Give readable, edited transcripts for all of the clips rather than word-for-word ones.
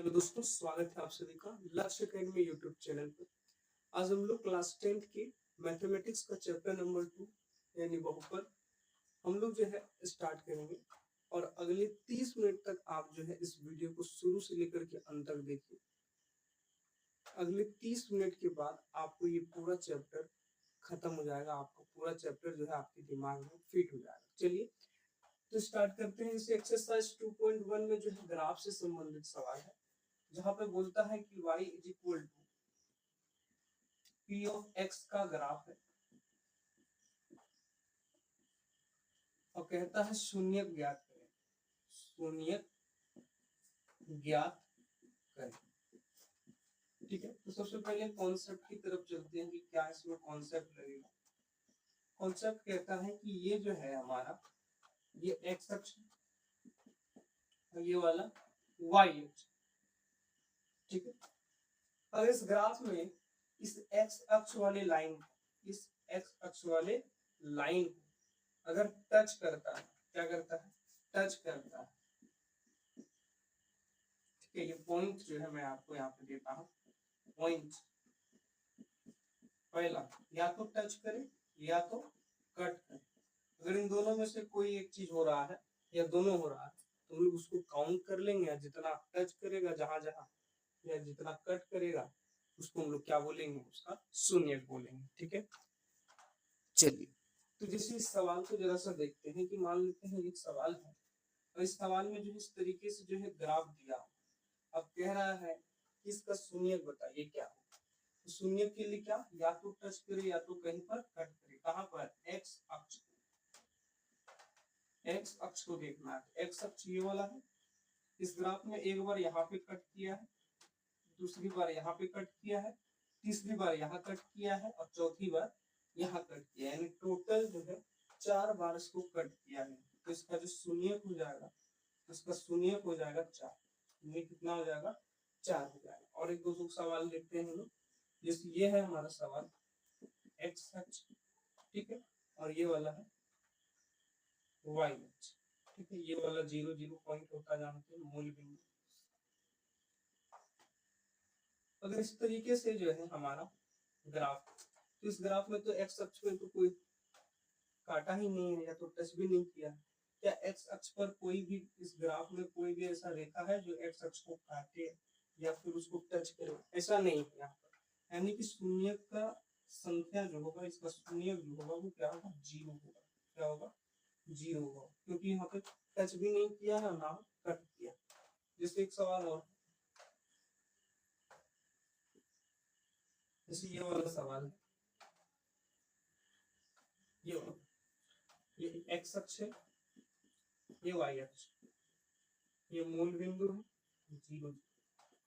Hello दोस्तों, स्वागत है आप सभी का लक्ष्य अकेडमी यूट्यूब चैनल पर। आज हम लोग क्लास 10th की मैथमेटिक्स का चैप्टर नंबर 2 यानी बहुपद हम लोग जो है स्टार्ट करेंगे। और अगले 30 मिनट तक आप जो है इस वीडियो को शुरू से लेकर के अंत तक देखिए। अगले 30 मिनट के बाद आपको ये पूरा चैप्टर खत्म हो जाएगा, आपको पूरा चैप्टर जो है आपके दिमाग में फिट हो जाएगा। चलिए तो स्टार्ट करते हैं। इसे एक्सरसाइज 2.1 में जो है ग्राफ से संबंधित सवाल है, जहां पे बोलता है कि y is equal to P of X का ग्राफ है और कहता है शून्य ज्ञात करें। शून्य ज्ञात करें। ठीक है, तो सबसे पहले कॉन्सेप्ट की तरफ चलते हैं कि क्या इसमें कॉन्सेप्ट लगेगा। कॉन्सेप्ट कहता है कि ये जो है हमारा ये एक्स अक्ष और ये वाला वाई अक्ष। ठीक है, अगर इस ग्राफ में इस एक्स अक्ष वाले लाइन इस एक्स अक्ष वाले लाइन को अगर टच करता है, क्या करता है, टच करता है। ठीक है, ये पॉइंट जो है मैं आपको यहाँ पे देता हूँ। पॉइंट पहला या तो टच करे या तो कट करे। अगर इन दोनों में से कोई एक चीज हो रहा है या दोनों हो रहा है तो हम लोग उसको काउंट कर लेंगे। जितना टच करेगा जहां जहां या जितना कट करेगा उसको हम लोग क्या बोलेंगे, उसका शून्य बोलेंगे। ठीक है, चलिए तो जैसे इस सवाल को जरा सा देखते हैं कि मान लेते हैं एक सवाल है और इस सवाल में जो इस तरीके से जो है ग्राफ दिया, अब कह रहा है कि इसका शून्य बताइए क्या हो। तो शून्य के लिए क्या, या तो टच करे या तो कहीं पर कट करे। कहां पर, एक्स अक्ष। एक्स अक्ष को देखना है। एक्स अक्ष ये वाला है। इस ग्राफ में एक बार यहाँ पे कट किया है, दूसरी बार यहाँ पे कट किया है, तीसरी बार यहाँ कट किया है और चौथी बार यहाँ कट किया है। यानी टोटल जो है 4 बार इसको कट किया है। तो इसका जो शून्य हो जाएगा, इसका शून्य हो जाएगा 4। ये कितना हो जाएगा, 4 हो जाएगा। और एक दूसरा सवाल देखते हैं हम लोग। जैसे ये है हमारा सवाल एक्स अक्ष, ठीक है, और ये वाला है वाई अक्ष। ठीक है, ये वाला 0 0 पॉइंट होता है जहाँ पे मूल बिंदु। अगर इस तरीके से जो है हमारा ग्राफ, तो इस ग्राफ में तो एक्स अक्ष में तो कोई काटा ही नहीं है या तो टच भी नहीं किया। क्या एक्स अक्ष पर कोई भी इस ग्राफ में कोई भी ऐसा रेखा है जो एक्स अक्ष को काटे या फिर उसको टच करे? ऐसा नहीं है यहाँ पर। यानी कि शून्य का संख्या जो होगा, इसका शून्य जो होगा वो क्या होगा, 0 होगा। क्या होगा, 0 होगा, क्योंकि यहाँ पे टच भी नहीं किया है ना कट किया। जैसे एक सवाल और, जैसे ये वाला सवाल है, ये एक्स अक्ष है, ये वाई अक्ष, ये मूल बिंदु है 0।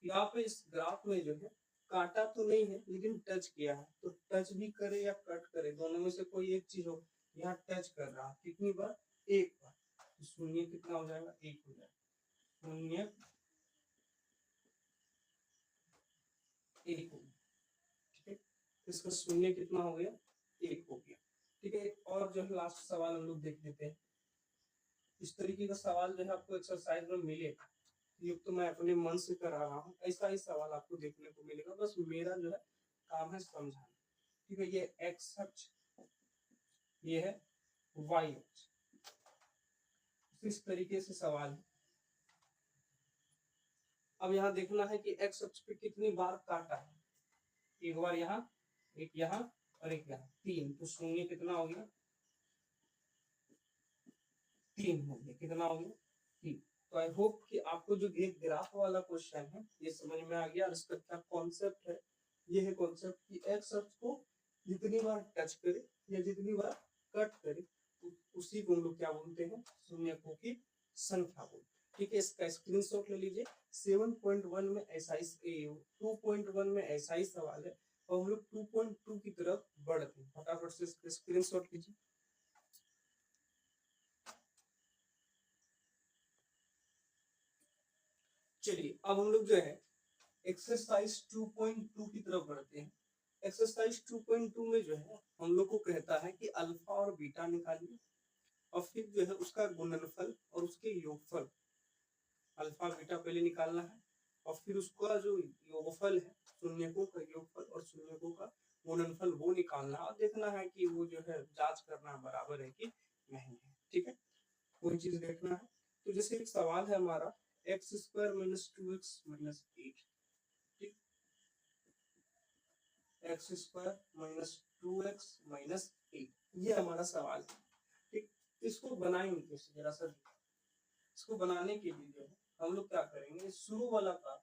यहाँ पे इस ग्राफ में जो है काटा तो नहीं है लेकिन टच किया है। तो टच भी करे या कट करे, दोनों में से कोई एक चीज हो। यहाँ टच कर रहा है कितनी बार, एक बार। तो शून्य कितना हो जाएगा, 1 हो जाएगा। शून्य 1 हो गया। ठीक है, इसका शून्य कितना हो गया, 1 हो गया। ठीक है, और जो है लास्ट सवाल हम लोग देख लेते हैं। इस तरीके का सवाल जो है आपको एक्सरसाइज में मिलेगा। ये तो मैं अपने मन से करा रहा हूँ, ऐसा ही सवाल आपको देखने को मिलेगा। बस मेरा जो है काम है समझाना। ठीक है, ये एक्स अक्ष, ये है वाई अक्ष। इस तरीके से सवाल है। अब यहाँ देखना है कि एक्स अक्ष पे कितनी बार काटा है। एक बार यहाँ, एक यहाँ और एक यहाँ, 3। तो शून्य कितना हो गया, 3 हो गया। कितना हो गया, 3। तो आई होप कि आपको जो ये ग्राफ वाला क्वेश्चन है ये समझ में आ गया और इसका क्या कॉन्सेप्ट है। ये है कॉन्सेप्ट कि एक्स अक्ष को जितनी बार टच करे या जितनी बार कट करे उसी को हम लोग क्या बोलते हैं, शून्यकों की संख्या बोलते हैं। ठीक है, इसका स्क्रीनशॉट ले लीजिए। 7.1 में ऐसा ही 2.1 में ऐसा ही सवाल है और हम लोग 2.2 की तरफ बढ़ते हैं। फटाफट से इसका स्क्रीनशॉट लीजिए। चलिए अब हम लोग जो है एक्सरसाइज 2.2 की तरफ बढ़ते हैं। एक्सरसाइज 2.2 में जो है हम लोग को कहता है कि अल्फा और बीटा निकालिए और फिर जो है उसका गुणनफल और उसके योगफल। अल्फा बीटा पहले निकालना है और फिर उसका जो योगफल है, शून्यकों का योगफल और शून्यकों का गुणनफल वो निकालना और देखना है कि वो जो है जांच करना बराबर है कि नहीं है। ठीक है, कोई चीज देखना है। तो जैसे एक सवाल है हमारा x square minus 2x minus 8, ठीक, x square minus 2x minus 8, ये हमारा सवाल है। ठीक, इसको बनाएंगे कैसे, जरा सा इसको बनाने के लिए जो है हम लोग क्या करेंगे, शुरू वाला का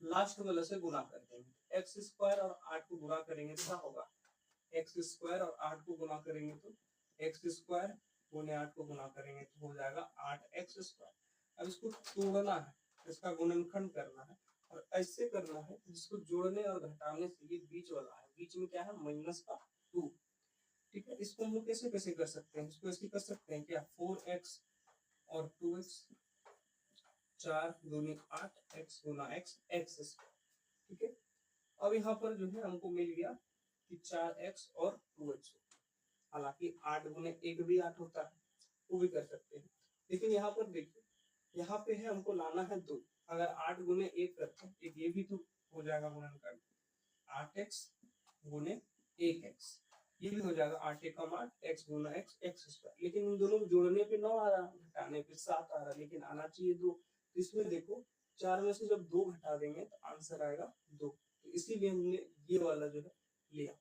लास्ट वाला से गुना कर देंगे। एक्स स्क्वायर और 8 को गुना करेंगे तो क्या होगा, एक्स स्क्वायर और 8 को गुना करेंगे तो एक्स स्क्वायर गुने 8 को गुना करेंगे तो हो जाएगा 8x स्क्वायर। अब इसको तोड़ना है, इसका गुणनखंड करना है और ऐसे करना है जिसको जोड़ने और घटाने से ये बीच वाला है, बीच में क्या है माइनस का 2। ठीक है, इसको हम लोग कैसे कैसे कर सकते हैं, इसको ऐसे कर सकते हैं क्या, 4x और 2x, 4 दूनी 8 x गुना x x स्क्वायर। ठीक है, अब यहाँ पर जो है हमको मिल गया कि 4x और 2x, हालांकि 8 गुने 1 भी 8 होता है, वो भी कर सकते हैं, लेकिन यहाँ पर देखिए यहाँ पे है हमको लाना है 2। अगर 8 गुने 1 करते हैं, एक ये भी तो हो जाएगा गुणनखंड, 8x गुने 1x, ये भी हो जाएगा 8 एकम 8 x गुना x x स्क्वायर। लेकिन इन दोनों को जोड़ने पे 9 आ रहा, घटाने पे 7 आ रहा, लेकिन आना चाहिए 2। तो इसमें देखो 4 में से जब 2 घटा देंगे तो आंसर आएगा 2, तो इसीलिए हमने ये वाला जो है लिया।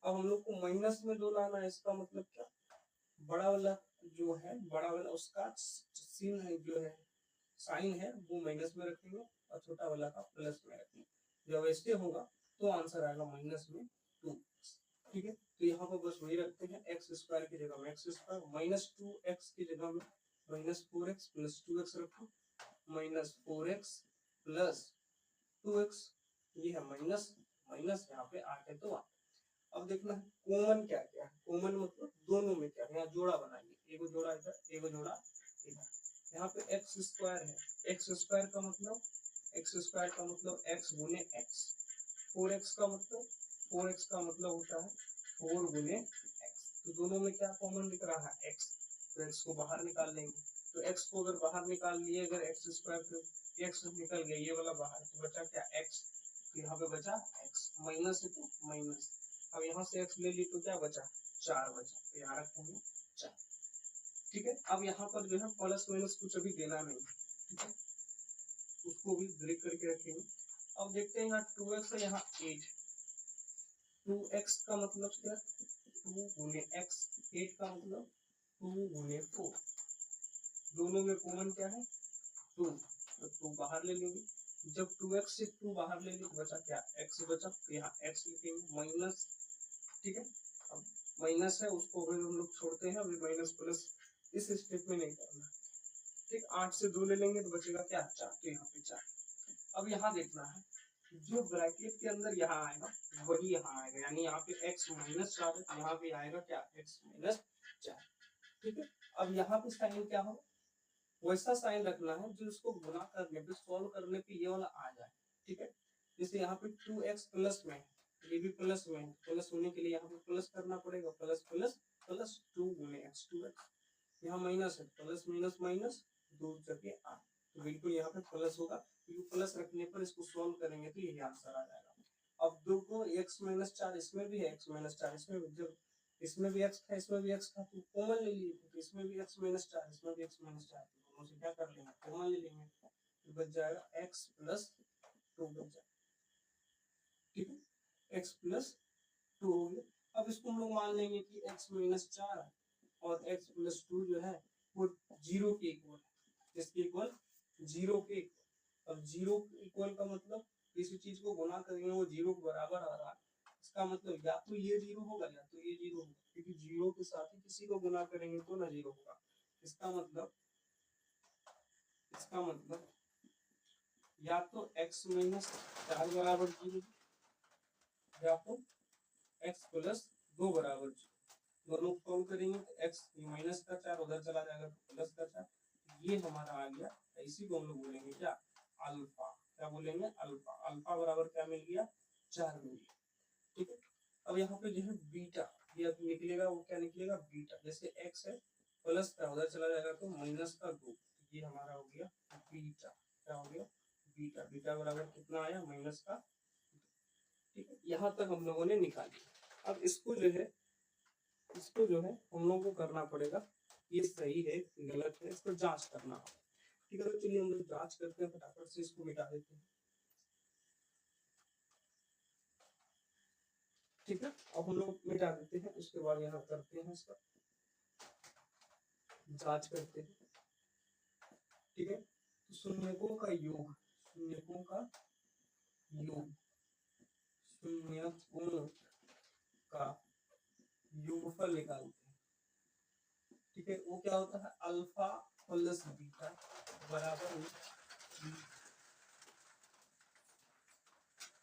अब हम लोग को माइनस में 2 लाना है, इसका मतलब क्या, बड़ा वाला जो है, बड़ा वाला उसका सीन है जो है, साइन है वो माइनस में रखेंगे और छोटा वाला का प्लस में रखेंगे। जब ऐसे होगा तो आंसर आएगा माइनस में 2। ठीक है, तो यहाँ पर बस वही रखते हैं, एक्स स्क्वायर की जगह में एक्स स्क्वायर, माइनस 2x की जगह में माइनस 4x प्लस 2x रखो, माइनस 4x प्लस 2x, ये है माइनस माइनस, यहाँ पे 8 है तो 8। अब देखना है कॉमन क्या क्या है, कॉमन मतलब दोनों में क्या है, यहाँ जोड़ा बनाएंगे, एक जोड़ा इधर एक जोड़ा इधर। यहाँ पे एक्स स्क्वायर है, एक्स स्क्वायर का मतलब, एक्स स्क्वायर का मतलब एक्स गुने एक्स, 4x का मतलब, 4x का मतलब होता है 4 गुने एक्स। तो दोनों में क्या कॉमन दिख रहा है, एक्स, तो एक्स को बाहर निकाल लेंगे। तो एक्स को अगर बाहर निकाल लिए, अगर एक्स स्क्वायर पे एक्स निकल गया, ये वाला बाहर, तो बचा क्या एक्स, तो यहाँ पे बचा एक्स, माइनस है तो माइनस। अब यहाँ से x ले ली तो क्या बचा, 4 बचा, तो यहाँ रखेंगे 4। ठीक है, अब यहाँ पर जो है प्लस माइनस कुछ अभी देना नहीं, ठीक है, उसको भी ब्रेक करके रखेंगे। अब देखते हैं यहाँ 2x है, यहाँ 8, 2x का मतलब क्या, 2 गुने x, 8 का मतलब 2 गुने 4, दोनों में कॉमन क्या है 2, तो 2 बाहर ले लेंगे। जब 2x से 2 बाहर ले लेंगे बचा क्या, x बचा, तो यहाँ x लिखेंगे माइनस। ठीक है, अब माइनस है उसको अभी हम लोग छोड़ते हैं, अभी माइनस प्लस इस स्टेप में नहीं करना। ठीक, 8 से 2 ले लेंगे तो बचेगा क्या, 4, तो यहाँ पे 4। अब यहाँ देखना है जो ब्रैकेट के अंदर यहाँ आएगा वही यहाँ आएगा, यानी यहाँ पे x माइनस 4 है, यहाँ पे आएगा क्या, x माइनस 4। ठीक है, अब यहाँ पे साइन क्या हो, वैसा साइन रखना है जो इसको गुना करने पे, सॉल्व करने पे ये वाला आ जाए। ठीक है, जैसे यहाँ पे 2x प्लस में है, ये भी प्लस में है, प्लस होने के लिए यहाँ पे प्लस करना पड़ेगा, प्लस प्लस प्लस 2 गुने x, 2x, यहाँ माइनस है, प्लस माइनस माइनस 2 जगह 8, तो बिल्कुल यहाँ पे प्लस होगा, क्योंकि प्लस रखने पर इसको सॉल्व करेंगे तो यही आंसर आ जाएगा। अब दो को x माइनस 4, इसमें भी है x माइनस 4, इसमें भी, जब इसमें भी x था इसमें भी x था तो कॉमन ले लिए, तो इसमें भी x माइनस 4 इसमें भी x माइनस 4, दोनों से क्या कर लेंगे, कॉमन ले लेंगे, तो बच जाएगा x प्लस 2 बच जाएगा। ठीक है, x प्लस 2 हो गया। अब इसको हम लोग मान लेंगे कि x माइनस 4 और x प्लस 2 जो है वो 0 के इक्वल है, इसके इक्वल 0 के इक्वल। अब 0 इक्वल का मतलब किसी चीज को गुना करेंगे वो 0 के बराबर आ रहा है, इसका मतलब या तो ये 0 होगा या तो ये 0 होगा, क्योंकि 0 के साथ ही किसी को गुना करेंगे तो ना 0 होगा। इसका मतलब या तो x माइनस 4 बराबर 0 या तो x प्लस 2 बराबर 0, दोनों को कॉल करेंगे तो x माइनस का 4 उधर चला जाएगा तो प्लस का 4, ये हमारा आ गया। इसी को हम लोग बोलेंगे क्या, अल्फा, क्या बोलेंगे, अल्फा। अल्फा बराबर क्या मिल गया, 4 मिल गया। ठीक है, अब यहाँ पे जो है बीटा, ये निकलेगा, वो क्या निकलेगा, बीटा। जैसे x है प्लस का उधर चला जाएगा तो माइनस का 2, ये हमारा हो गया बीटा, क्या हो गया, बीटा, बीटा बराबर कितना आया माइनस का, ठीक है। यहाँ तक हम लोगों ने निकाली। अब इसको जो है हम लोगों को करना पड़ेगा, ये सही है गलत है, इसको जांच करना होगा, ठीक है। तो चलिए हम लोग जांच करते हैं, फटाफट से इसको मिटा देते हैं, ठीक है। अब हम लोग मिटा देते हैं, उसके बाद यहाँ करते हैं इसका जांच करते हैं, ठीक है। तो शून्यकों का योग, शून्यकों का योग, शून्यकों का योगफल निकालते हैं, ठीक है। वो क्या होता है, अल्फा प्लस बीटा बराबर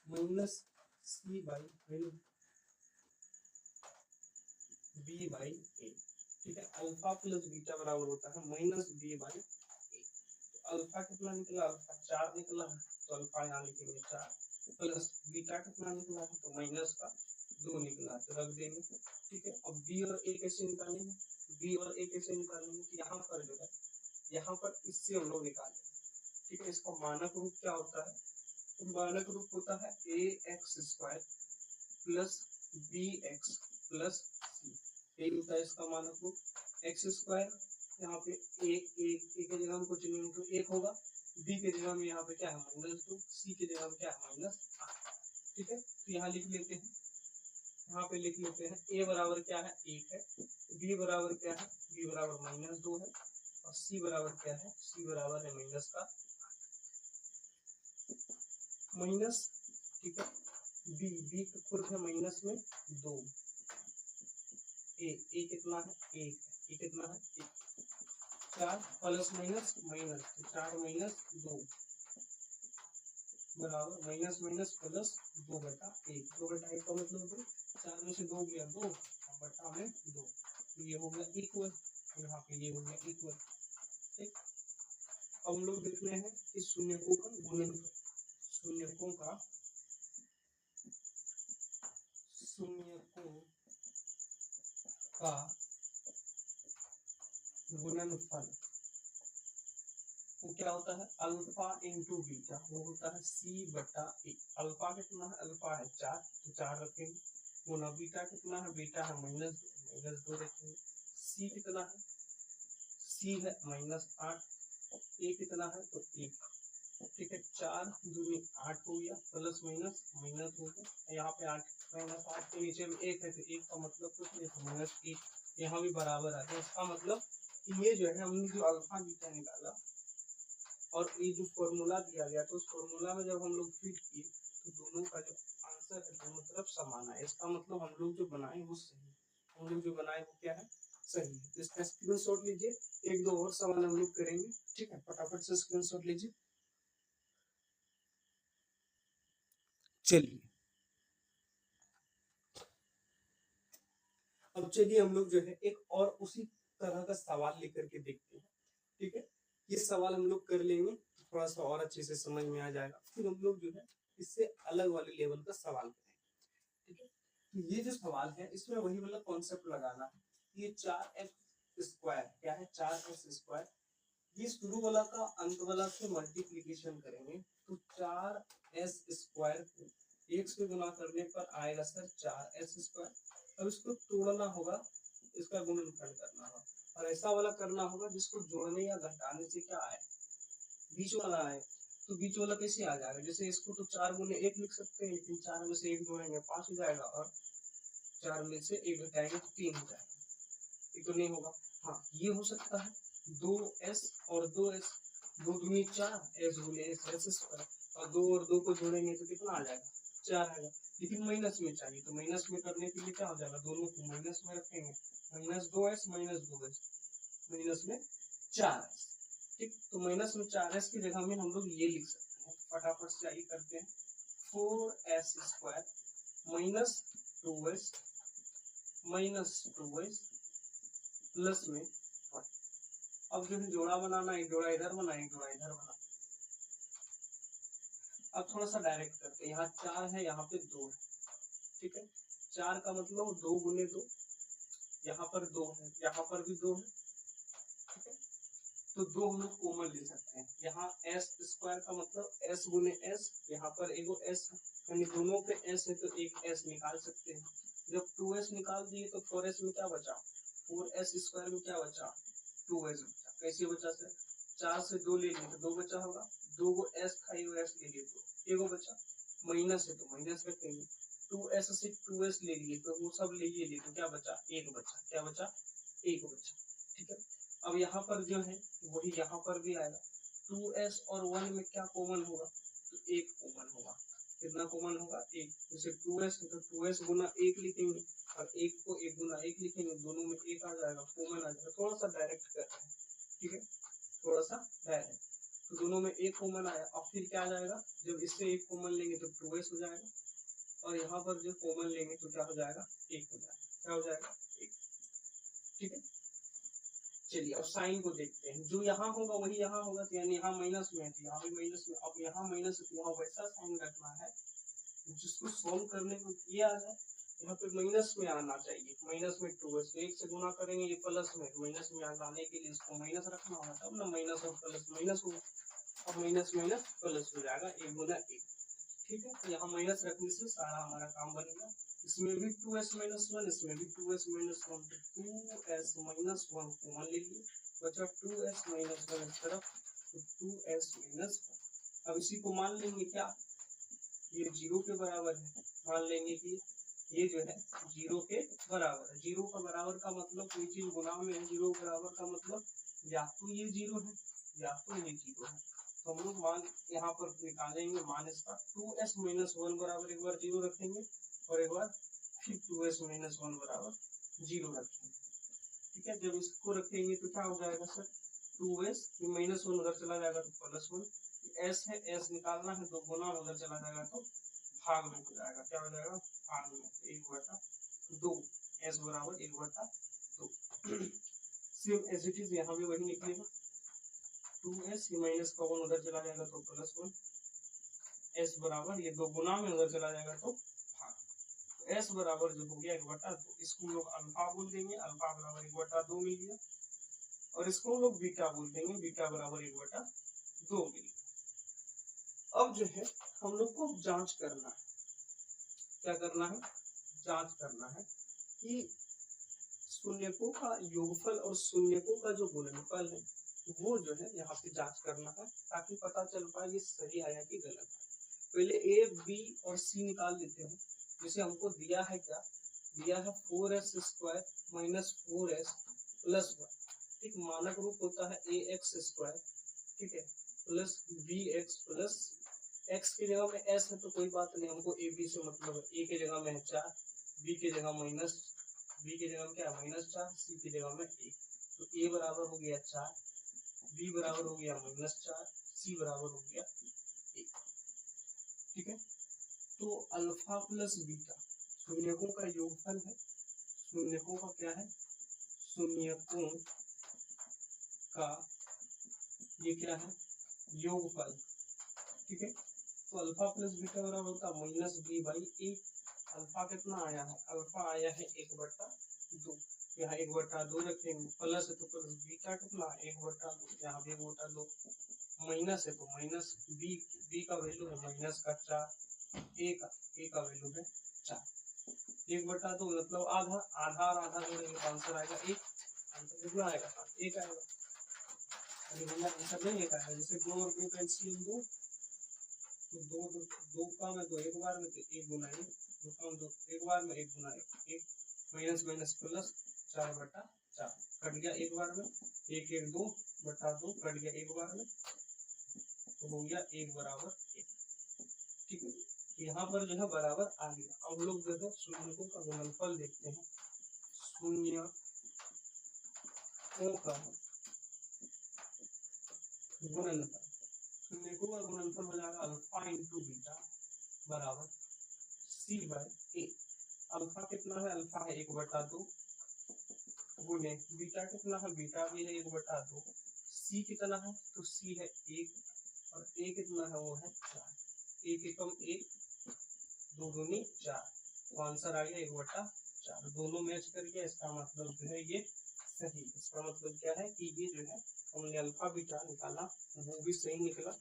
minus C by B by A, ठीक है। अल्फा प्लस बीटा बराबर होता है minus B by A. Alpha कितना निकला, अल्फा 4 निकला है, तो अल्फा यहाँ लिखेंगे 4, प्लस बीटा कितना निकला है, तो माइनस का 2 निकला, तो रख देंगे, ठीक है। अब बी और ए कैसे निकालेंगे, बी और ए कैसे निकालेंगे, तो यहाँ पर जो है, यहाँ पर इससे हम लोग निकालेंगे, ठीक है। इसका मानक रूप क्या होता है, तो मानक रूप होता है A X square plus B X plus C, यही होता है इसका मानक रूप। एक्स स्क्वायर यहाँ पे एक के जगह में कुछ नहीं तो एक होगा, बी के जगह में यहाँ पे क्या है -2, सी के जगह में क्या है -8, ठीक है। तो यहाँ लिख लेते हैं, यहाँ पे लिख लेते हैं ए बराबर क्या है 1 है, बी बराबर क्या है, बी बराबर -2 है, और सी बराबर क्या है, सी बराबर है माइनस का माइनस, ठीक है। बी का खुद है माइनस में 2, ए कितना है 1 है, ए कितना है 1, 4 प्लस माइनस माइनस, 4 माइनस 2 बराबर माइनस माइनस प्लस 2 बटा 1, 2 बटा 1 का मतलब 2, 4 में से 2 गया 2 बटा में 2, तो ये हो गया इक्वल, यहाँ पे ये हो गया इक्वल, ठीक। अब हम लोग देखने हैं कि शून्यकों का गुणनफल, शून्यकों का गुणनफल वो क्या होता है, अल्फा इंटू बीटा, वो होता है सी बटा ए। अल्फा कितना है, अल्फा है 4, तो 4 रखेंगे, गुना बीटा कितना है, बीटा है -2 रखेंगे, सी कितना है, सी है -8, ए कितना है, तो 1, ठीक है। 4 दूनी 8 हो गया, प्लस माइनस माइनस हो गया, यहाँ पे 8 -8 के नीचे में 1 है, तो 1 का मतलब कुछ नहीं, तो -1, यहाँ भी बराबर आ गया। इसका मतलब ये जो है हमने जो अल्फा बीटा निकाला और ये जो फॉर्मूला दिया गया, तो उस फॉर्मूला में जब हम लोग फिट किए तो दोनों का जो आंसर है दोनों तरफ समान है। इसका मतलब हम लोग जो बनाए वो सही, हम लोग जो बनाए वो क्या है, सही है। तो इसका स्क्रीनशॉट लीजिए, एक दो और सवाल हम लोग करेंगे, ठीक है। फटाफट से स्क्रीनशॉट लीजिए। चलिए अब चलिए हम लोग जो है एक और उसी तरह का सवाल लेकर के देखते हैं, ठीक है। ये सवाल हम लोग कर लेंगे, थोड़ा सा और अच्छे से समझ में आ जाएगा, फिर हम लोग जो है इससे अलग वाले लेवल का सवाल करेंगे, ठीक है। तो ये जो सवाल है इसमें वही वाला कॉन्सेप्ट लगाना है, ये 4x² क्या है, 4x², ये शुरू वाला का अंत वाला से मल्टीप्लीकेशन करेंगे, तो 4s² को 1 से गुना करने पर आएगा सर 4s²। अब इसको तोड़ना होगा, इसका गुणनफल करना होगा, और ऐसा वाला करना होगा जिसको जोड़ने या घटाने से क्या आए, बीच वाला आए। तो बीच वाला कैसे आ जाएगा, जैसे इसको तो 4 गुने 1 लिख सकते हैं, लेकिन 4 में से 1 जोड़ेंगे 5 हो जाएगा, और 4 में से 1 घटाएंगे तो 3 हो जाएगा, ये तो नहीं होगा। हाँ ये हो सकता है 2s और 2s, 2 दूनी 4, s गुने s², और 2 और 2 को जोड़ेंगे तो कितना आ जाएगा 4 आएगा, लेकिन माइनस में चाहिए, तो माइनस में करने के लिए क्या हो जाएगा, दोनों को माइनस में रखेंगे, -2s -2s माइनस में 4s, ठीक। तो माइनस में 4s की जगह में हम लोग ये लिख सकते हैं, फटाफट से आइए करते हैं, 4s² -2s -2s प्लस में 1। अब जो है जोड़ा बनाना है, जोड़ा इधर बनाए, जोड़ा इधर बना। अब थोड़ा सा डायरेक्ट करते हैं, यहाँ 4 है, यहाँ पे 2 है, ठीक है। 4 का मतलब 2 गुने 2, यहाँ पर 2 है, यहाँ पर भी 2 है, ठीक है। तो दो हम लोग कॉमन ले सकते हैं। यहाँ एस स्क्वायर का मतलब एस गुने एस, यहाँ पर एगो एस यानी दोनों पे एस है तो एक एस निकाल सकते हैं। जब 2s निकाल दिए तो 4s में क्या बचा, 4s स्क्वायर में क्या बचा, 2s बचा। कैसे बचा सर, 4 से 2 ले लिए तो 2 बचा होगा, 2 को s था एगो s ले लिए तो एगो बचा, माइनस है तो माइनस रखेंगे, 2s से 2s ले लिए तो वो सब ले लिए तो क्या बचा, एक बचा, क्या बचा, एक बचा। ठीक है, अब यहाँ पर जो है वही यहाँ पर भी आएगा, 2s और 1 में क्या कॉमन होगा, तो एक कॉमन होगा। कितना कॉमन होगा, एक। जैसे 2s है तो 2s गुना एक लिखेंगे और एक को एक गुना एक लिखेंगे, दोनों में एक आ जाएगा, कॉमन आ जाएगा। थोड़ा सा डायरेक्ट कर रहे हैं, ठीक है, थोड़ा सा डायरेक्ट। तो दोनों में एक कॉमन आया और फिर क्या आ जाएगा, जब इससे एक कॉमन लेंगे तो 2s हो जाएगा और यहाँ पर जो कॉमन लेंगे तो क्या हो जाएगा, एक हो जाएगा, क्या हो जाएगा, एक। ठीक है, चलिए अब साइन को देखते हैं। जो यहाँ होगा वही यहाँ होगा, तो यानी यहाँ माइनस में है तो यहाँ भी माइनस में। अब यहाँ माइनस है तो यहाँ वैसा साइन रखना है जिसको सोल्व करने में ये आ जाए, यहाँ पे माइनस में आना चाहिए। माइनस में 2s, एक से गुना करेंगे ये प्लस में, माइनस में लाने के लिए इसको माइनस रखना होगा, तब ना माइनस और प्लस माइनस होगा। अब माइनस माइनस प्लस हो जाएगा, एक गुना एक। ठीक है, तो यहाँ माइनस रखने से सारा हमारा काम बन गया। इसमें भी 2s माइनस 1, इसमें भी 2s माइनस 1, तो 2s माइनस 1 कॉमन ले लिए, बचा 2s माइनस 1 इस तरफ, तो 2s माइनस 1। अब इसी को मान लेंगे क्या, ये 0 के बराबर है। मान लेंगे कि ये जो है 0 के बराबर है। 0 का बराबर का मतलब कोई चीज गुना में है, 0 के बराबर का मतलब या तो ये 0 है या तो ये 0 है। तो हम लोग मान यहाँ पर निकालेंगे मान इसका, 2s माइनस 1 बराबर एक बार 0 रखेंगे और एक बार फिर 2s माइनस 1 बराबर 0 रखेंगे। ठीक है, जब इसको रखेंगे तो क्या हो जाएगा सर, 2s माइनस 1 उधर चला जाएगा तो प्लस 1, s है s निकालना है तो गुना उधर चला जाएगा तो भाग में हो जाएगा, क्या हो जाएगा, भाग में, तो 1/2, s बराबर 1/2। सेम एज इट इज यहाँ भी वही निकलेगा, 2s माइनस का 1 उधर चला जाएगा तो प्लस 1, s बराबर ये 2 गुना में उधर चला जाएगा तो भाग, तो s बराबर जो हो गया 1/2। इसको लोग अल्फा बोल देंगे, अल्फा बराबर 1/2 मिल गया, और इसको लोग बीटा बोल देंगे, बीटा बराबर 1/2 मिल गया। अब जो है हम लोग को जांच करना है, क्या करना है, जांच करना है कि शून्यकों का योगफल और शून्यकों का जो गुणनफल है वो जो है यहाँ पे जांच करना है, ताकि पता चल पाए ये सही आया कि गलत आया। पहले a, b और c निकाल लेते हैं। जैसे हमको दिया है क्या, दिया है 4s square minus 4s plus 1। ठीक, मानक रूप होता है ax स्क्वायर, ठीक है, प्लस bx प्लस x की जगह में s है तो कोई बात नहीं, हमको a b से मतलब है। a की जगह में है 4, b की जगह माइनस, b की जगह में क्या है -4, c की जगह में 1, तो a बराबर हो गया 4, b बराबर हो गया -4, c बराबर हो गया 1। ठीक है, तो अल्फा प्लस बीटा शून्यकों का योगफल है। शून्यकों का क्या है, शून्यकों का ये क्या है, योगफल। ठीक है, तो अल्फा प्लस बीटा बराबर होता है -b/a। अल्फा कितना आया है, अल्फा आया है 1/2, यहाँ 1/2 रखेंगे, प्लस है तो प्लस, बीटा कितना 1/2, यहाँ भी 1/2, माइनस है तो माइनस, बी का वैल्यू है -4, ए का वैल्यू है 4। 1/2 मतलब आधा, आधा और आधा जोड़ेंगे तो आंसर आएगा 1। आंसर कितना आएगा, 1 आएगा। आंसर नहीं आएगा, जैसे 2 और 2 का एलसीएम 2, तो 2 का में 2 एक बार में, तो 1 गुना 1, 2 का में 2 एक बार में, 1 गुना 1, माइनस माइनस प्लस 4/4 कट गया एक बार में, 1 1 2/2 कट गया एक बार में, तो हो गया 1 बराबर 1। ठीक है, यहाँ पर जो है बराबर आ गया। अब लोग जो है शून्यकों का गुणनफल देखते हैं। शून्यकों का गुणनफल, शून्यकों का गुणनफल हो जाएगा अल्फा इंटू बीटा बराबर c/a। अल्फा कितना है, अल्फा है 1/2 गुने बीटा कितना है, बीटा भी है 1/2, c कितना है, तो c है 1 और a कितना है, वो है 4। 1 एकम 1, 2 दूनी 4, तो आंसर आ गया 1/4। दोनों मैच कर गया, इसका मतलब जो है ये सही। इसका मतलब क्या है कि ये जो है हमने अल्फा बीटा निकाला, वो भी सही निकला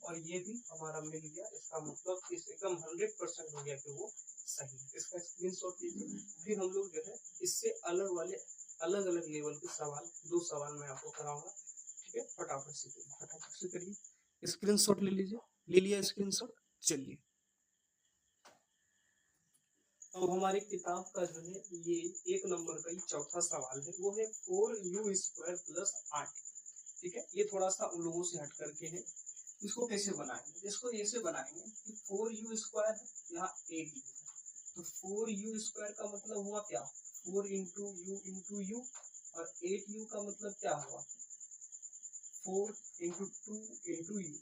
और ये भी हमारा मिल गया। इसका मतलब इस एकदम 100% हो गया कि वो सही है। इसका स्क्रीनशॉट लीजिए। फिर हम लोग जो है इससे अलग वाले अलग अलग लेवल के सवाल, 2 सवाल मैं आपको कराऊंगा। ठीक है, फटाफट से करिए। स्क्रीनशॉट ले लीजिए। ले लिया स्क्रीनशॉट? चलिए, तो हमारी किताब का जो है ये 1 नंबर का ही चौथा सवाल है, वो है 4u² प्लस 8। ठीक है, ये थोड़ा सा उन लोगों से हट करके है। इसको कैसे बनाएंगे? इसको ऐसे बनाएंगे कि 4u² है, यहाँ 8u है, तो 4u² का मतलब हुआ क्या? 4 इंटू यू और 8u का मतलब क्या हुआ? 4 इंटू 2 इंटू यू।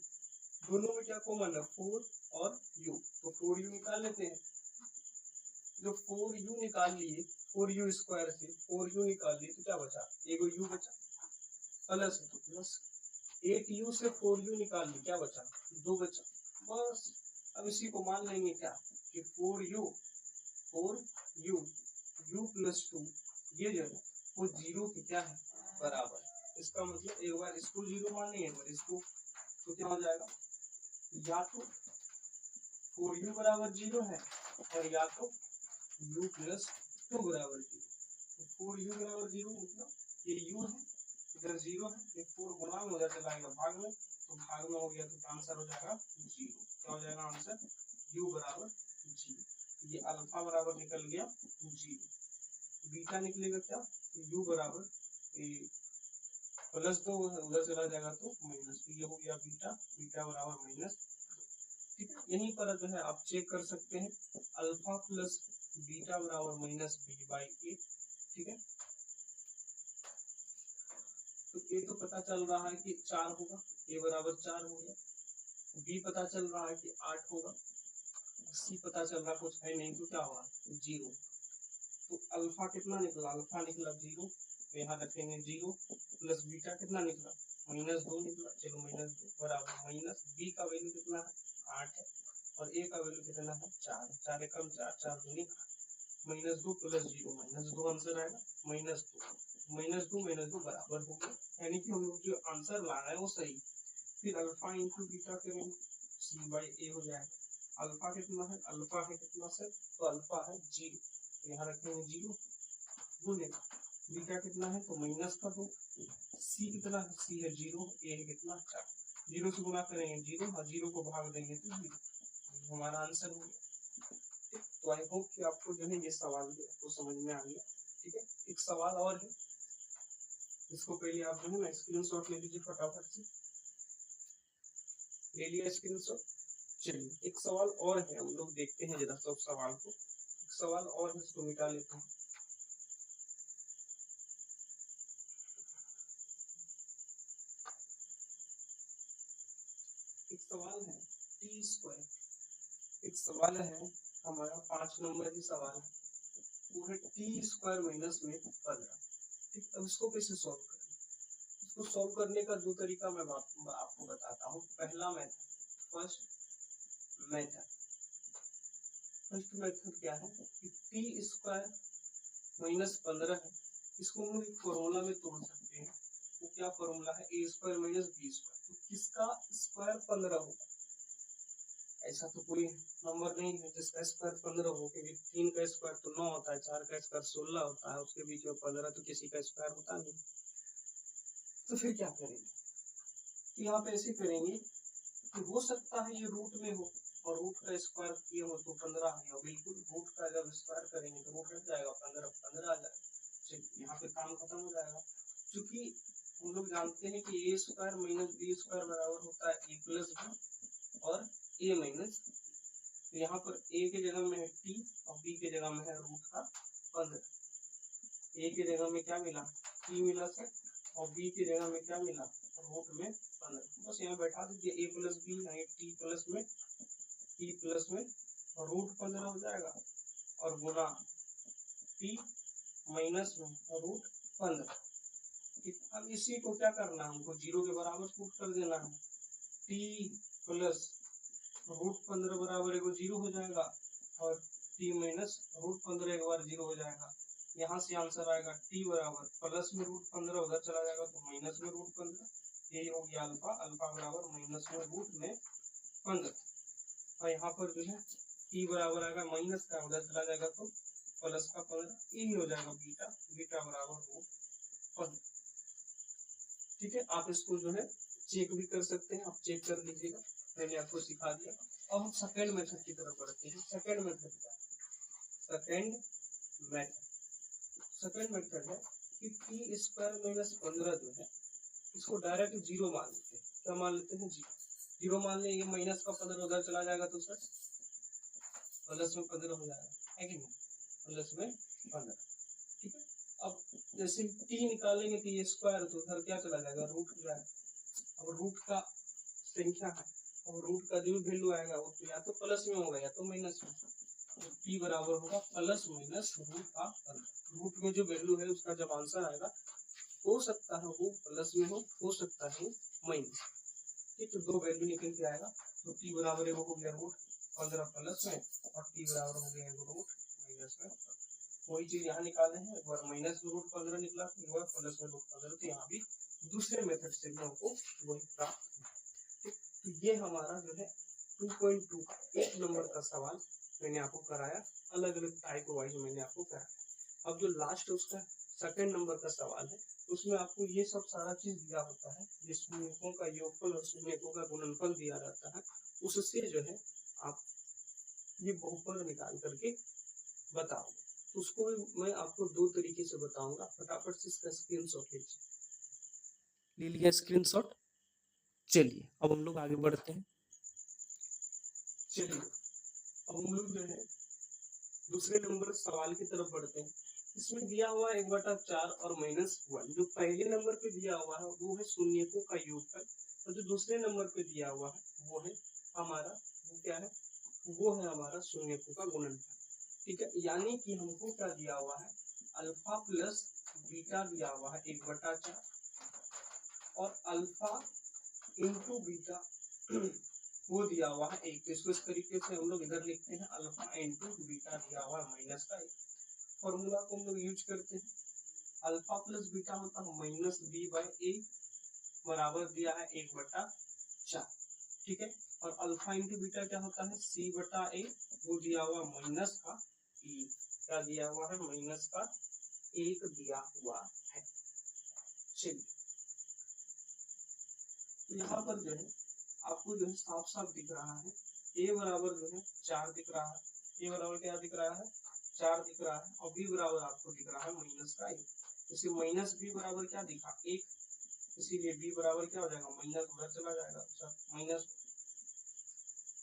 दोनों में क्या कॉमन है? 4 और u, तो 4u निकाल लेते हैं। जो 4u निकाल लिए 4u² से 4u निकाल लिए तो क्या बचा? एगो u बचा, प्लस है तो प्लस। 8u से 4u निकाल लिए, क्या बचा? 2 बचा, बस। अब इसी को मान लेंगे क्या कि 4u u प्लस 2 ये जो है वो 0 के क्या है? बराबर। इसका मतलब एक बार इसको 0 माने, एक बार इसको, तो क्या हो जाएगा? या तो 4u बराबर 0 है और या तो u प्लस 2 बराबर 0। तो 4u बराबर 0 मतलब ये u है, इधर 0 है, ये 4 गुणा में उधर चला जाएगा भाग में, तो भाग में हो गया तो आंसर हो जाएगा 0। क्या हो जाएगा आंसर? u बराबर 0। ये अल्फा बराबर निकल गया 0। बीटा निकलेगा क्या? u बराबर प्लस 2 उधर चला जाएगा तो माइनस, ये हो गया बीटा, बीटा बराबर माइनस। ठीक है, यहीं पर जो है आप चेक कर सकते हैं, अल्फा प्लस बीटा बराबर माइनस b/a। ठीक है, तो ए तो पता चल रहा है कि 4 होगा, ए बराबर 4 हो गया। बी पता चल रहा है कि 8 होगा, सी पता चल रहा कुछ है नहीं तो क्या होगा? 0। तो अल्फा कितना निकला? अल्फा निकला 0, तो यहाँ रखेंगे 0, प्लस बीटा कितना निकला? -2 निकला। चलो -2 बराबर माइनस बी का वैल्यू कितना है? 8 है, और ए का वैल्यू कितना है? 4। 4 एकम 4, 4 दूनी 8, -2 प्लस 0 -2 आंसर आएगा, -2 बराबर हो गया। यानी कि हम लोग जो आंसर ला रहे हैं वो सही। फिर अल्फा इंटू बीटा करेंगे, c/a हो जाएगा। अल्फा कितना है? अल्फा है कितना सर? तो अल्फा है 0, तो यहाँ रखेंगे 0 गुणेगा बीटा कितना है? तो -2। सी कितना है? सी है 0, ए है कितना? 4। 0 से गुणा करेंगे 0 और 0 को भाग देंगे तो 0। हमारा आंसर हो गया। तो आई होप कि आपको जो है ये सवाल भी आपको समझ में आ गया। ठीक है, एक सवाल और है, इसको पहले आप जो है ना स्क्रीनशॉट ले लीजिए फटाफट से। ले लिया स्क्रीनशॉट? चलिए, एक सवाल और है, हम लोग देखते हैं जरा सब सवाल को। एक सवाल और है, इसको मिटा लेते हैं। एक सवाल है t²। एक सवाल है हमारा 5 नंबर की सवाल है, वो है t² माइनस में 15। ठीक, अब इसको कैसे सॉल्व करें? इसको सॉल्व करने का 2 तरीका मैं आपको बताता हूँ। पहला मेथड, फर्स्ट मेथड क्या है कि t² माइनस 15 है, इसको हम एक फॉर्मूला में तोड़ सकते हैं। वो क्या फॉर्मूला है? a² minus b²। तो किसका स्क्वायर 15 होगा? ऐसा तो कोई नंबर नहीं है जिसका स्क्वायर 15 हो, क्योंकि 3 का स्क्वायर तो 9 होता है, 4 का स्क्वायर 16 होता है, उसके बीच में 15 तो किसी का स्क्वायर होता नहीं। तो फिर क्या करेंगे? तो यहाँ पे ऐसे करेंगे कि हो सकता है ये रूट में हो, और रूट का स्क्वायर किए हो तो 15 आएगा। बिल्कुल, रूट का जब स्क्वायर करेंगे तो रूट हट जाएगा, 15 आ जाएगा। चलिए, यहाँ पे काम खत्म हो जाएगा। क्योंकि हम लोग जानते हैं कि a² माइनस b² बराबर होता है a प्लस b और a माइनस। तो यहाँ पर a के जगह में है t और b के जगह में है रूट का 15। a के जगह में क्या मिला? t मिला सर, और b की जगह में क्या मिला? रूट में 15। बस यहाँ बैठा दीजिए a plus B, t plus में रूट 15 हो जाएगा और गुना t माइनस में रूट 15। ठीक, अब इसी को क्या करना है? हमको 0 के बराबर पुट कर देना है। t प्लस रूट 15 बराबर एगो 0 हो जाएगा और t माइनस रूट 15 एक बार 0 हो जाएगा। यहाँ से आंसर आएगा t बराबर प्लस में रूट 15, उधर चला जाएगा तो माइनस में रूट 15। ये हो गया अल्फा, अल्फा बराबर माइनस में रूट में 15, और यहाँ पर जो है टी बराबर आएगा माइनस का उधर चला जाएगा तो प्लस का 15, यही हो जाएगा बीटा, बीटा बराबर रूट 15। ठीक है, आप इसको जो है चेक भी कर सकते हैं, आप चेक कर लीजिएगा, मैंने आपको सिखा दिया। अब हम सेकेंड मेथड की तरफ बढ़ते हैं। सेकेंड मेथड क्या है? सेकेंड मेथड, सेकेंड मेथड है कि टी स्क्वायर माइनस 15 जो है इसको डायरेक्ट जीरो मान लेते हैं। क्या मान लेते हैं? जीरो। जीरो मान ले, ये माइनस का 15 उधर चला जाएगा तो सर प्लस में 15 हो जाएगा, है कि नहीं? प्लस में 15। ठीक है, अब जैसे टी निकालेंगे टी स्क्वायर तो उधर क्या चला जाएगा? रूट हो जाएगा। अब रूट का संख्या है और रूट का जो वैल्यू आएगा वो तो या तो प्लस में होगा या तो माइनस में, तो टी बराबर होगा प्लस माइनस रूट का 15। रूट में जो वैल्यू है उसका जब आंसर आएगा हो सकता है वो प्लस में हो सकता है माइनस। ठीक, तो दो वैल्यू निकल के आएगा, तो टी बराबर वो हो गया रूट 15 प्लस में, और टी बराबर हो गया रूट माइनस में। वही चीज यहाँ निकाले हैं, एक बार माइनस में रूट 15 निकला, एक बार प्लस में रूट 15, तो यहाँ भी दूसरे मेथड से भी हमको वही प्राप्त हुआ। ठीक, तो ये हमारा जो है 2.2 का 1 नंबर का सवाल मैंने आपको कराया, अलग अलग टाइप वाइज मैंने आपको कराया। अब जो लास्ट उसका सेकंड नंबर का सवाल है उसमें आपको ये सब सारा चीज दिया होता है, ये शून्यकों का योगफल और शून्यकों का गुणनफल दिया रहता है, उससे जो है आप ये बहुपद निकाल करके बताओगे। तो उसको भी मैं आपको दो तरीके से बताऊंगा, फटाफट से इसका स्क्रीनशॉट लीजिए। ले लिया स्क्रीनशॉट? चलिए अब हम लोग आगे बढ़ते हैं। चलिए अब हम लोग जो है दूसरे नंबर सवाल की तरफ बढ़ते हैं। इसमें दिया हुआ 1/4 और -1। जो पहले नंबर पे दिया हुआ है वो है शून्यकों का योगफल, और जो दूसरे नंबर पे दिया हुआ है वो है हमारा, वो क्या है? वो है हमारा शून्यकों का गुणनफल। ठीक है, यानी कि हमको क्या दिया हुआ है? अल्फा प्लस बीटा दिया हुआ है 1/4, और अल्फा इंटू बीटा वो दिया हुआ है 1। तो इसको इस तरीके से हम लोग इधर लिखते हैं, अल्फा इंटू बीटा दिया हुआ है माइनस का 1। फॉर्मूला को हम लोग यूज करते हैं, अल्फा प्लस बीटा होता है माइनस बी बाई ए, बराबर दिया है 1/4। ठीक है, और अल्फा इंटू बीटा क्या होता है? सी बटा ए, वो दिया हुआ माइनस का ई, क्या दिया हुआ है? माइनस का 1 दिया हुआ है। चलिए, तो यहाँ पर जो है आपको जो है साफ साफ दिख रहा है, ए बराबर जो है 4 दिख रहा है, ए बराबर क्या दिख रहा है? 4 दिख रहा है, और बी बराबर आपको दिख रहा है माइनस का 1। इसी माइनस बी बराबर क्या दिखा? 1, इसीलिए बी बराबर क्या हो जाएगा? माइनस उधर चला जाएगा, माइनस।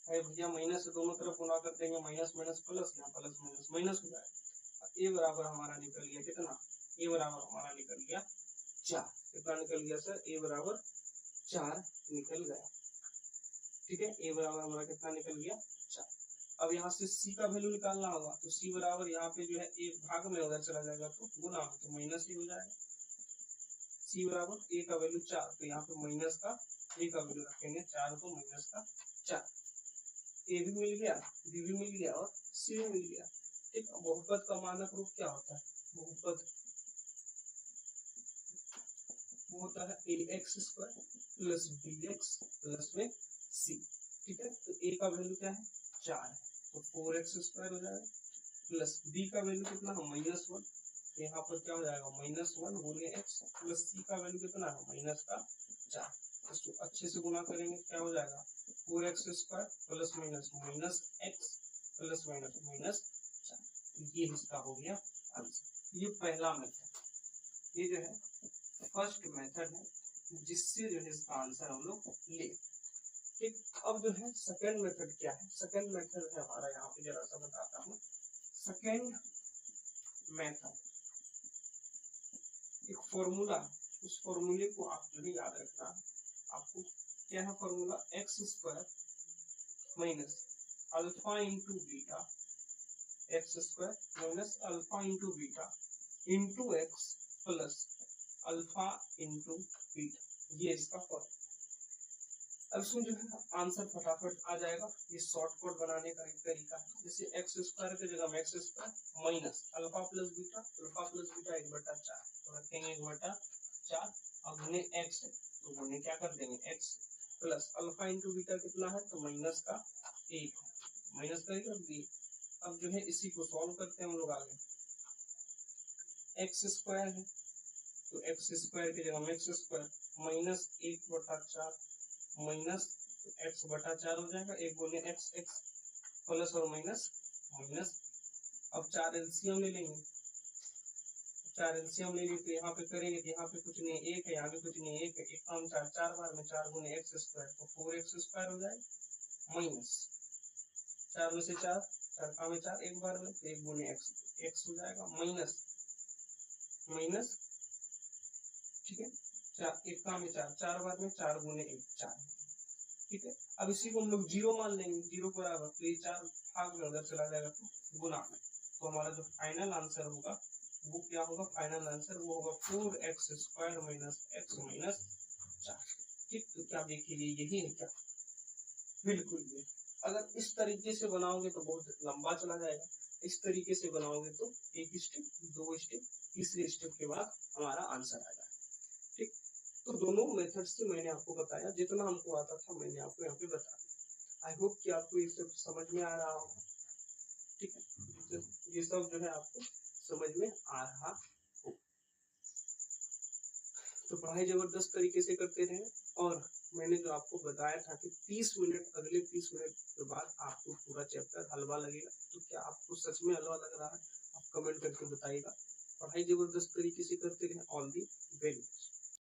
अरे भैया माइनस से दोनों तरफ गुणा कर देंगे, माइनस माइनस प्लस, यहाँ प्लस माइनस माइनस हो जाएगा। ए बराबर हमारा निकल गया कितना? ए बराबर हमारा निकल गया 4। कितना निकल गया सर? ए बराबर 4 निकल गया। ठीक है, ए बराबर हमारा कितना निकल गया? 4। अब यहाँ से सी का वैल्यू निकालना होगा, तो सी बराबर यहाँ पे जो है ए भाग में उधर चला जाएगा तो गुना में, तो माइनस ही हो जाएगा। सी बराबर ए का वैल्यू 4, तो यहाँ पे माइनस का ए का वैल्यू रखेंगे 4, तो माइनस का 4। ए भी मिल गया, बी भी मिल गया, और सी भी मिल गया। ठीक, बहुपद का मानक रूप क्या होता है? बहुपद वो होता है ax² प्लस bx प्लस में c। ठीक है, तो a का वैल्यू क्या है? 4 है, तो 4x² हो जाएगा, प्लस b का वैल्यू कितना है? -1, तो यहाँ पर क्या हो जाएगा? -1 गुने x, प्लस c का वैल्यू कितना है? माइनस का 4। इसको अच्छे से गुना करेंगे, क्या हो जाएगा? 4x² plus minus minus x plus minus minus 4। ये इसका हो गया आंसर। ये पहला मेथड, ये जो है फर्स्ट मेथड है जिससे जो है इसका आंसर हम लोग ले। ठीक, अब जो है सेकेंड मेथड क्या है? सेकेंड मेथड है हमारा, यहाँ पे जरा सा बताता हूँ। सेकेंड मेथड एक फॉर्मूला, उस फॉर्मूले को आप जो है याद रखना। आपको क्या है formula? x² minus alpha into beta, x² minus alpha into beta into x plus alpha into beta, ये इसका फॉर्मूला। अब इसमें जो है आंसर फटाफट आ जाएगा। ये शॉर्टकट बनाने का एक तरीका है, जैसे x² की जगह x² minus alpha plus beta 1/4, तो रखेंगे 1/4, अब गुने x है, तो गुने क्या कर देंगे x plus alpha into beta कितना है तो माइनस का 1, माइनस का 1 रख दिए। अब जो है इसी को सॉल्व करते हैं हम लोग आगे। एक्स स्क्वायर है तो एक्स स्क्वायर की जगह हम x square minus 1/4 minus x बटा 4 हो जाएगा, 1 गुने एक्स एक्स प्लस और माइनस माइनस। अब 4 एलसीएम ले लेंगे, 4 एलसीएम ले लेते यहाँ पे करेंगे तो यहाँ पे कुछ नहीं 1 है, यहाँ पे कुछ नहीं 1 है, 1 काम 4 4 बार में 4 गुने एक्स स्क्वायर तो 4x स्क्वायर हो जाएगा माइनस 4 में से 4 4 काम 4 एक बार में तो 1 गुने एक्स हो जाएगा माइनस माइनस, ठीक है 4 1 काम 4 4 बार में 4 गुने 1 4, ठीक है। अब इसी को हम लोग 0 मान लेंगे, 0 बराबर तो ये 4 भाग में उधर चला जाएगा तो गुना में, तो हमारा जो फाइनल आंसर होगा वो क्या होगा, फाइनल आंसर वो होगा 4x square minus x minus 4, ठीक। तो क्या देखिए यही है क्या, बिल्कुल ये। अगर इस तरीके से बनाओगे तो बहुत लंबा चला जाएगा, इस तरीके से बनाओगे तो एक स्टेप 2 स्टेप तीसरे स्टेप के बाद हमारा आंसर आ जाएगा, ठीक। तो दोनों मेथड से मैंने आपको बताया, जितना हमको आता था मैंने आपको यहाँ पे बता दिया। आई होप कि आपको ये सब समझ में आ रहा होगा, ठीक है। ये सब जो है आपको समझ में आ रहा हो, तो पढ़ाई जबरदस्त तरीके से करते रहे। और मैंने जो आपको बताया था कि 30 मिनट, अगले 30 मिनट के बाद आपको पूरा चैप्टर हलवा लगेगा, तो क्या आपको सच में हलवा लग रहा है, आप कमेंट करके बताइएगा। पढ़ाई जबरदस्त तरीके से करते रहे। All the very best.